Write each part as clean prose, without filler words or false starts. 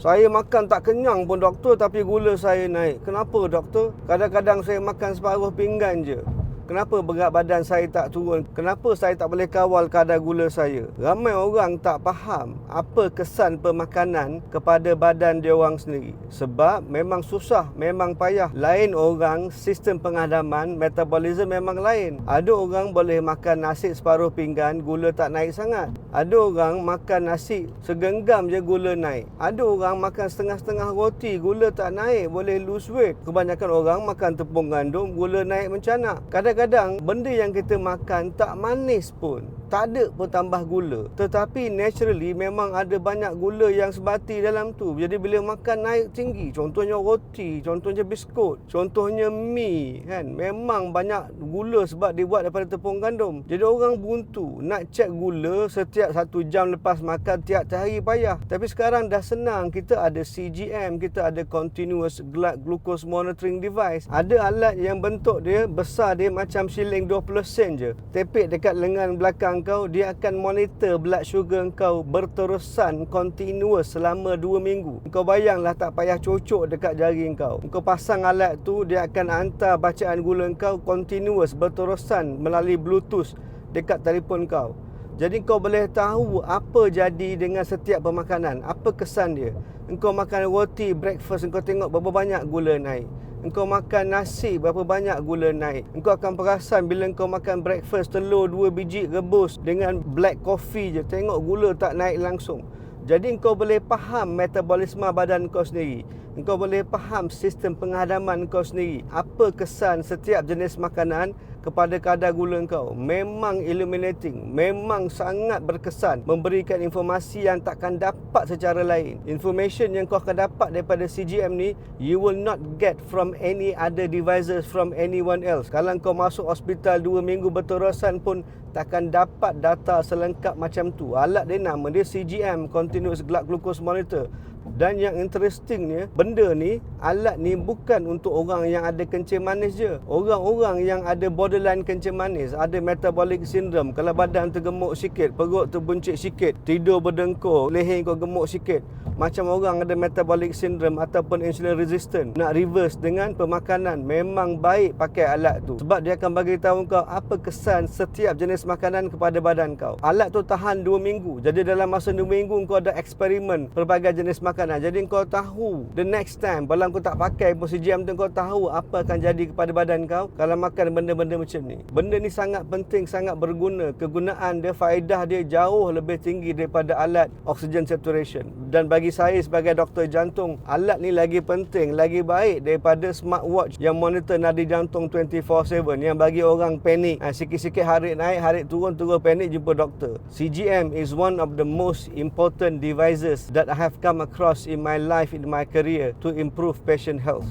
Saya makan tak kenyang pun doktor, tapi gula saya naik. Kenapa doktor? Kadang-kadang saya makan separuh pinggan je. Kenapa berat badan saya tak turun? Kenapa saya tak boleh kawal kadar gula saya? Ramai orang tak faham apa kesan pemakanan kepada badan dia orang sendiri. Sebab memang susah, memang payah. Lain orang, sistem penghadaman, metabolisme memang lain. Ada orang boleh makan nasi separuh pinggan, gula tak naik sangat. Ada orang makan nasi segenggam je gula naik. Ada orang makan setengah-setengah roti, gula tak naik, boleh lose weight. Kebanyakan orang makan tepung gandum, gula naik mencanak. Kadang-kadang benda yang kita makan tak manis pun, tak ada pun tambah gula. Tetapi naturally memang ada banyak gula yang sebati dalam tu. Jadi bila makan naik tinggi, contohnya roti, contohnya biskut, contohnya mi kan, memang banyak gula sebab dibuat daripada tepung gandum. Jadi orang buntu nak cek gula setiap 1 jam lepas makan, tiap hari payah. Tapi sekarang dah senang, kita ada CGM, kita ada continuous blood glucose monitoring device. Ada alat yang bentuk dia besar, dia macam shilling 20 sen je. Tepek dekat lengan belakang kau, dia akan monitor blood sugar kau berterusan continuous selama 2 minggu. Kau bayanglah, tak payah cocok dekat jari kau. Kau pasang alat tu, dia akan hantar bacaan gula kau continuous berterusan melalui Bluetooth dekat telefon kau. Jadi kau boleh tahu apa jadi dengan setiap pemakanan, apa kesan dia. Engkau makan roti breakfast, engkau tengok berapa banyak gula naik. Engkau makan nasi, berapa banyak gula naik. Engkau akan perasan bila engkau makan breakfast, telur 2 biji rebus dengan black coffee je, tengok gula tak naik langsung. Jadi engkau boleh faham metabolisme badan kau sendiri. Engkau boleh faham sistem penghadaman kau sendiri. Apa kesan setiap jenis makanan kepada kadar gula kau. Memang illuminating, memang sangat berkesan, memberikan informasi yang takkan dapat secara lain. Information yang kau akan dapat daripada CGM ni, you will not get from any other devices from anyone else. Kalau kau masuk hospital 2 minggu berterusan pun takkan dapat data selengkap macam tu. Alat dia nama dia CGM, Continuous Blood Glucose Monitor. Dan yang interestingnya, benda ni, alat ni bukan untuk orang yang ada kencing manis je. Orang-orang yang ada borderline kencing manis, ada metabolic syndrome, kalau badan tergemuk sikit, perut terbuncit sikit, tidur berdengkur, leher kau gemuk sikit, macam orang ada metabolic syndrome ataupun insulin resistant, nak reverse dengan pemakanan, memang baik pakai alat tu. Sebab dia akan bagi tahu kau apa kesan setiap jenis makanan kepada badan kau. Alat tu tahan 2 minggu. Jadi dalam masa 2 minggu kau ada eksperimen pelbagai jenis makanan. Jadi kau tahu the next time, kalau kau tak pakai pun CGM tu, kau tahu apa akan jadi kepada badan kau kalau makan benda-benda macam ni. Benda ni sangat penting, sangat berguna. Kegunaan dia, faedah dia jauh lebih tinggi daripada alat oxygen saturation. Dan bagi saya sebagai doktor jantung, alat ni lagi penting, lagi baik daripada smartwatch yang monitor nadi jantung 24/7, yang bagi orang panik. Sikit-sikit harit naik, harit turun, turun panik, jumpa doktor. CGM is one of the most important devices that I have come across in my life, in my career, to improve patient health.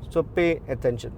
So pay attention.